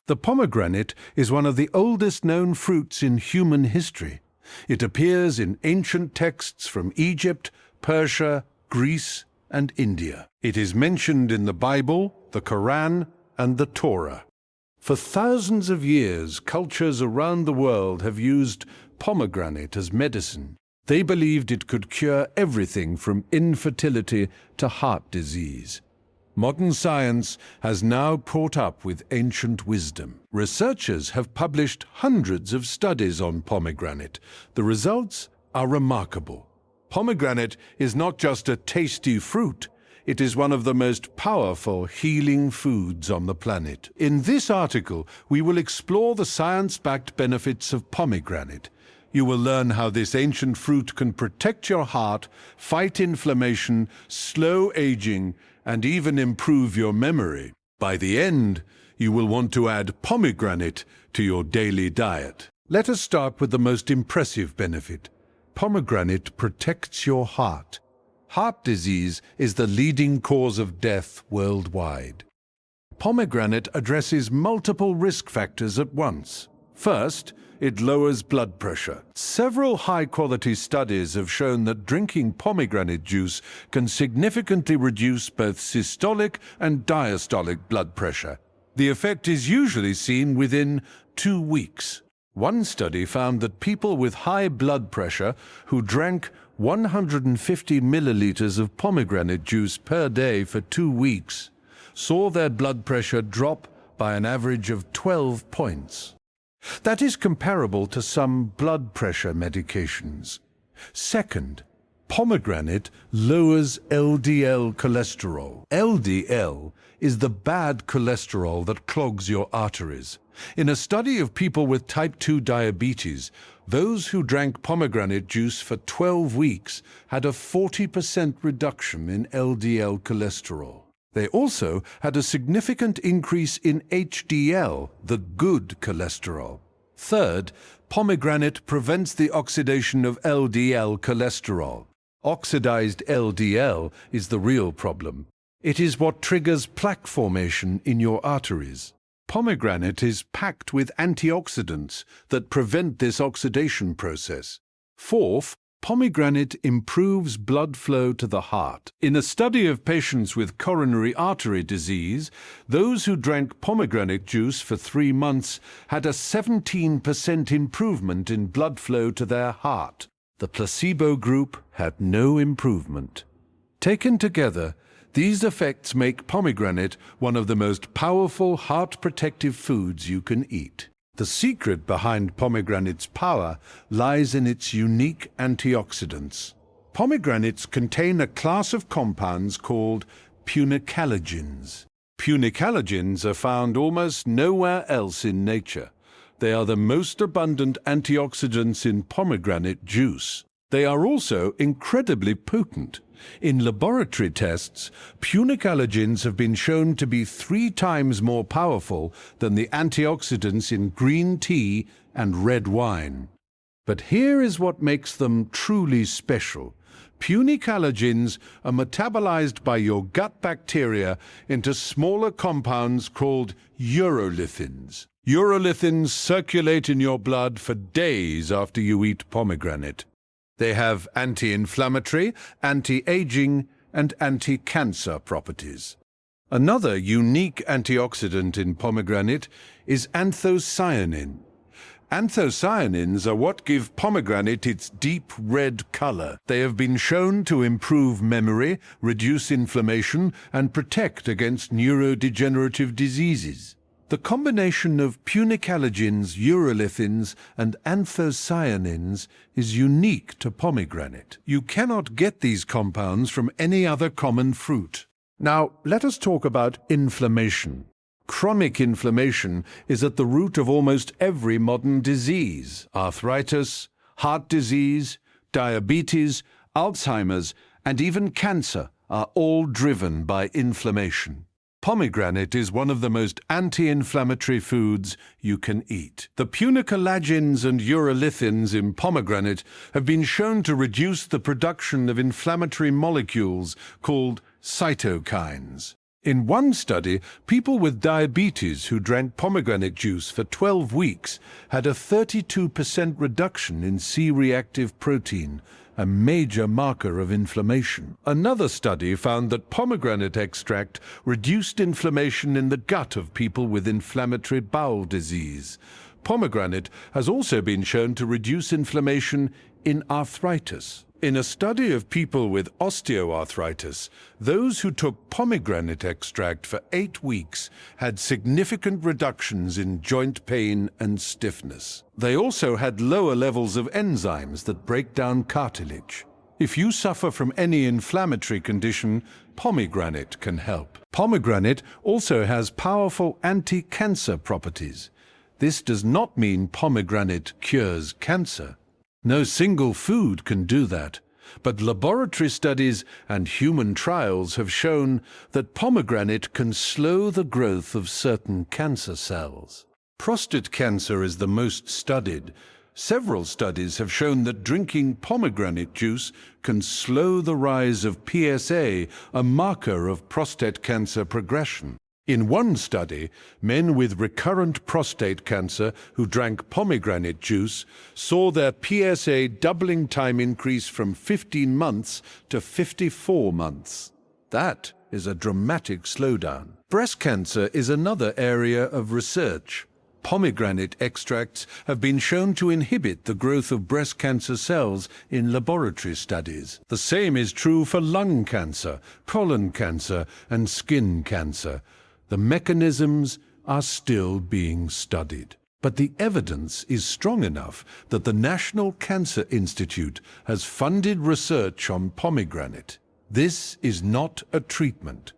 The pomegranate is one of the oldest known fruits in human history. It appears in ancient texts from Egypt, Persia, Greece, and India. It is mentioned in the Bible, the Quran, and the Torah. For thousands of years, cultures around the world have used pomegranate as medicine. They believed it could cure everything from infertility to heart disease. Modern science has now caught up with ancient wisdom. Researchers have published hundreds of studies on pomegranate. The results are remarkable. Pomegranate is not just a tasty fruit, it is one of the most powerful healing foods on the planet. In this article, we will explore the science-backed benefits of pomegranate. You will learn how this ancient fruit can protect your heart, fight inflammation, slow aging, and even improve your memory. By the end, you will want to add pomegranate to your daily diet. Let us start with the most impressive benefit. Pomegranate protects your heart. Heart disease is the leading cause of death worldwide. Pomegranate addresses multiple risk factors at once. First, it lowers blood pressure. Several high-quality studies have shown that drinking pomegranate juice can significantly reduce both systolic and diastolic blood pressure. The effect is usually seen within 2 weeks. One study found that people with high blood pressure who drank 150 milliliters of pomegranate juice per day for 2 weeks saw their blood pressure drop by an average of 12 points. That is comparable to some blood pressure medications. Second, pomegranate lowers LDL cholesterol. LDL is the bad cholesterol that clogs your arteries. In a study of people with type 2 diabetes, those who drank pomegranate juice for 12 weeks had a 40% reduction in LDL cholesterol. They also had a significant increase in HDL, the good cholesterol. Third, pomegranate prevents the oxidation of LDL cholesterol. Oxidized LDL is the real problem. It is what triggers plaque formation in your arteries. Pomegranate is packed with antioxidants that prevent this oxidation process. Fourth, pomegranate improves blood flow to the heart. In a study of patients with coronary artery disease, those who drank pomegranate juice for 3 months had a 17% improvement in blood flow to their heart. The placebo group had no improvement. Taken together, these effects make pomegranate one of the most powerful heart-protective foods you can eat. The secret behind pomegranate's power lies in its unique antioxidants. Pomegranates contain a class of compounds called punicalagins. Punicalagins are found almost nowhere else in nature. They are the most abundant antioxidants in pomegranate juice. They are also incredibly potent. In laboratory tests, punicalagins have been shown to be 3 times more powerful than the antioxidants in green tea and red wine. But here is what makes them truly special. Punicalagins are metabolized by your gut bacteria into smaller compounds called urolithins. Urolithins circulate in your blood for days after you eat pomegranate. They have anti-inflammatory, anti-aging, and anti-cancer properties. Another unique antioxidant in pomegranate is anthocyanin. Anthocyanins are what give pomegranate its deep red color. They have been shown to improve memory, reduce inflammation, and protect against neurodegenerative diseases. The combination of punicalagins, urolithins, and anthocyanins is unique to pomegranate. You cannot get these compounds from any other common fruit. Now, let us talk about inflammation. Chronic inflammation is at the root of almost every modern disease. Arthritis, heart disease, diabetes, Alzheimer's, and even cancer are all driven by inflammation. Pomegranate is one of the most anti-inflammatory foods you can eat. The punicalagins and urolithins in pomegranate have been shown to reduce the production of inflammatory molecules called cytokines. In one study, people with diabetes who drank pomegranate juice for 12 weeks had a 32% reduction in C-reactive protein, a major marker of inflammation. Another study found that pomegranate extract reduced inflammation in the gut of people with inflammatory bowel disease. Pomegranate has also been shown to reduce inflammation in arthritis. In a study of people with osteoarthritis, those who took pomegranate extract for 8 weeks had significant reductions in joint pain and stiffness. They also had lower levels of enzymes that break down cartilage. If you suffer from any inflammatory condition, pomegranate can help. Pomegranate also has powerful anti-cancer properties. This does not mean pomegranate cures cancer. No single food can do that, but laboratory studies and human trials have shown that pomegranate can slow the growth of certain cancer cells. Prostate cancer is the most studied. Several studies have shown that drinking pomegranate juice can slow the rise of PSA, a marker of prostate cancer progression. In one study, men with recurrent prostate cancer who drank pomegranate juice saw their PSA doubling time increase from 15 months to 54 months. That is a dramatic slowdown. Breast cancer is another area of research. Pomegranate extracts have been shown to inhibit the growth of breast cancer cells in laboratory studies. The same is true for lung cancer, colon cancer, and skin cancer. The mechanisms are still being studied. But the evidence is strong enough that the National Cancer Institute has funded research on pomegranate. This is not a treatment,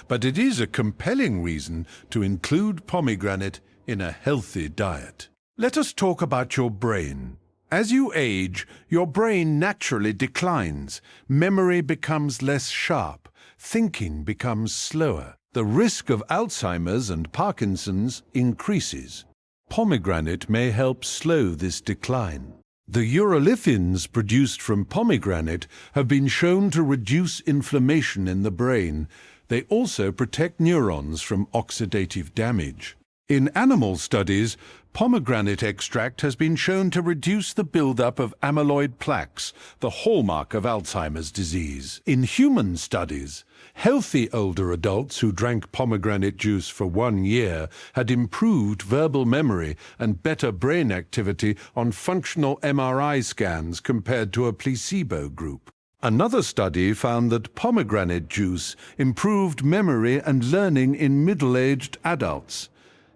but it is a compelling reason to include pomegranate in a healthy diet. Let us talk about your brain. As you age, your brain naturally declines. Memory becomes less sharp. Thinking becomes slower. The risk of Alzheimer's and Parkinson's increases. Pomegranate may help slow this decline. The urolithins produced from pomegranate have been shown to reduce inflammation in the brain. They also protect neurons from oxidative damage. In animal studies, pomegranate extract has been shown to reduce the buildup of amyloid plaques, the hallmark of Alzheimer's disease. In human studies, healthy older adults who drank pomegranate juice for 1 year had improved verbal memory and better brain activity on functional MRI scans compared to a placebo group. Another study found that pomegranate juice improved memory and learning in middle-aged adults.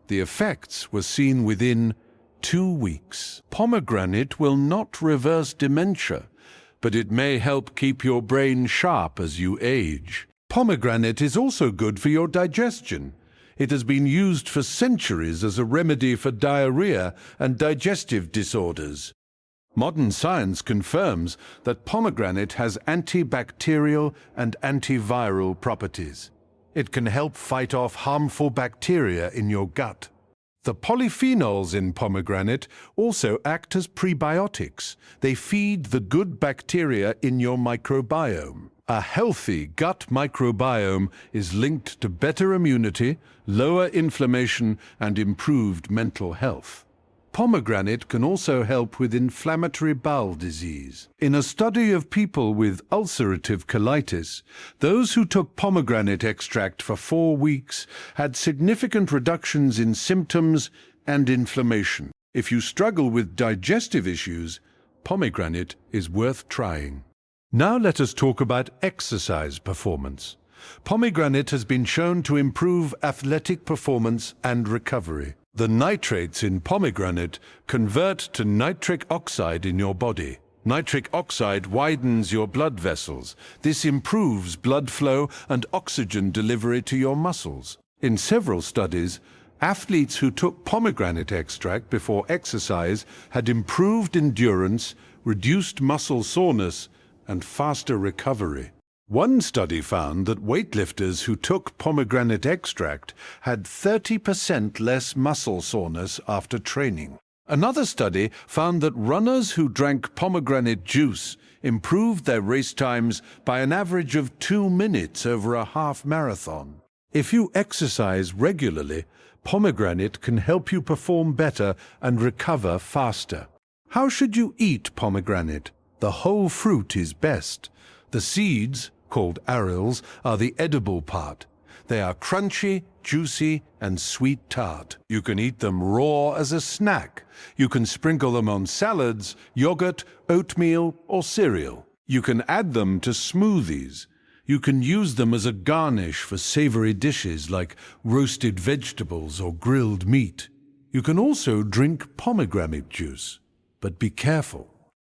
The effects were seen within 2 weeks. Pomegranate will not reverse dementia, but it may help keep your brain sharp as you age. Pomegranate is also good for your digestion. It has been used for centuries as a remedy for diarrhea and digestive disorders. Modern science confirms that pomegranate has antibacterial and antiviral properties. It can help fight off harmful bacteria in your gut. The polyphenols in pomegranate also act as prebiotics. They feed the good bacteria in your microbiome. A healthy gut microbiome is linked to better immunity, lower inflammation, and improved mental health. Pomegranate can also help with inflammatory bowel disease. In a study of people with ulcerative colitis, those who took pomegranate extract for 4 weeks had significant reductions in symptoms and inflammation. If you struggle with digestive issues, pomegranate is worth trying. Now let us talk about exercise performance. Pomegranate has been shown to improve athletic performance and recovery. The nitrates in pomegranate convert to nitric oxide in your body. Nitric oxide widens your blood vessels. This improves blood flow and oxygen delivery to your muscles. In several studies, athletes who took pomegranate extract before exercise had improved endurance, reduced muscle soreness, and faster recovery. One study found that weightlifters who took pomegranate extract had 30% less muscle soreness after training. Another study found that runners who drank pomegranate juice improved their race times by an average of 2 minutes over a half marathon. If you exercise regularly, pomegranate can help you perform better and recover faster. How should you eat pomegranate? The whole fruit is best. The seeds, called arils, are the edible part. They are crunchy, juicy, and sweet tart. You can eat them raw as a snack. You can sprinkle them on salads, yogurt, oatmeal, or cereal. You can add them to smoothies. You can use them as a garnish for savory dishes like roasted vegetables or grilled meat. You can also drink pomegranate juice. But be careful.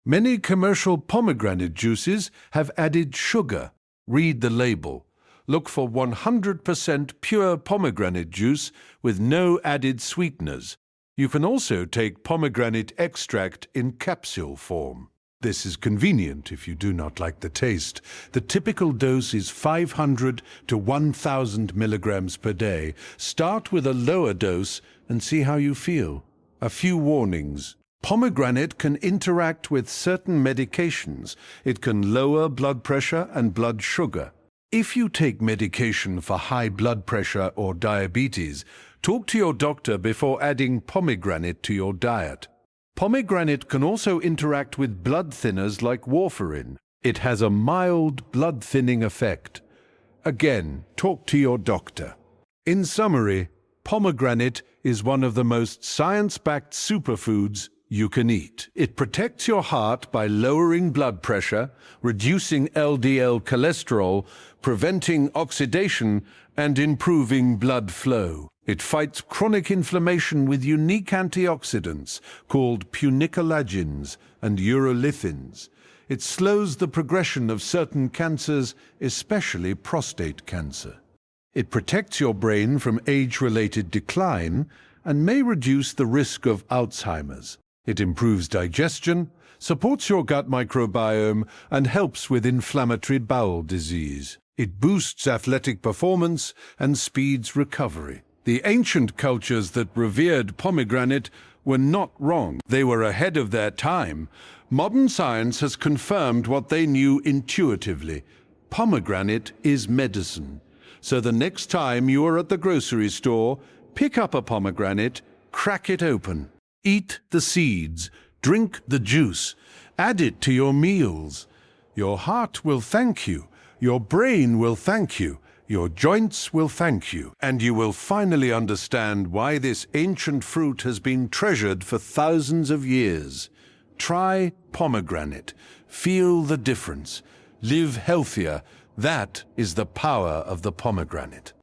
Many commercial pomegranate juices have added sugar. Read the label. Look for 100% pure pomegranate juice with no added sweeteners. You can also take pomegranate extract in capsule form. This is convenient if you do not like the taste. The typical dose is 500 to 1,000 milligrams per day. Start with a lower dose and see how you feel. A few warnings. Pomegranate can interact with certain medications. It can lower blood pressure and blood sugar. If you take medication for high blood pressure or diabetes, talk to your doctor before adding pomegranate to your diet. Pomegranate can also interact with blood thinners like warfarin. It has a mild blood-thinning effect. Again, talk to your doctor. In summary, pomegranate is one of the most science-backed superfoods you can eat. It protects your heart by lowering blood pressure, reducing LDL cholesterol, preventing oxidation, and improving blood flow. It fights chronic inflammation with unique antioxidants called punicolagins and urolithins. It slows the progression of certain cancers, especially prostate cancer. It protects your brain from age-related decline and may reduce the risk of Alzheimer's. It improves digestion, supports your gut microbiome, and helps with inflammatory bowel disease. It boosts athletic performance and speeds recovery. The ancient cultures that revered pomegranate were not wrong. They were ahead of their time. Modern science has confirmed what they knew intuitively. Pomegranate is medicine. So the next time you are at the grocery store, pick up a pomegranate, crack it open. Eat the seeds, drink the juice, add it to your meals. Your heart will thank you, your brain will thank you, your joints will thank you, and you will finally understand why this ancient fruit has been treasured for thousands of years. Try pomegranate. Feel the difference. Live healthier. That is the power of the pomegranate.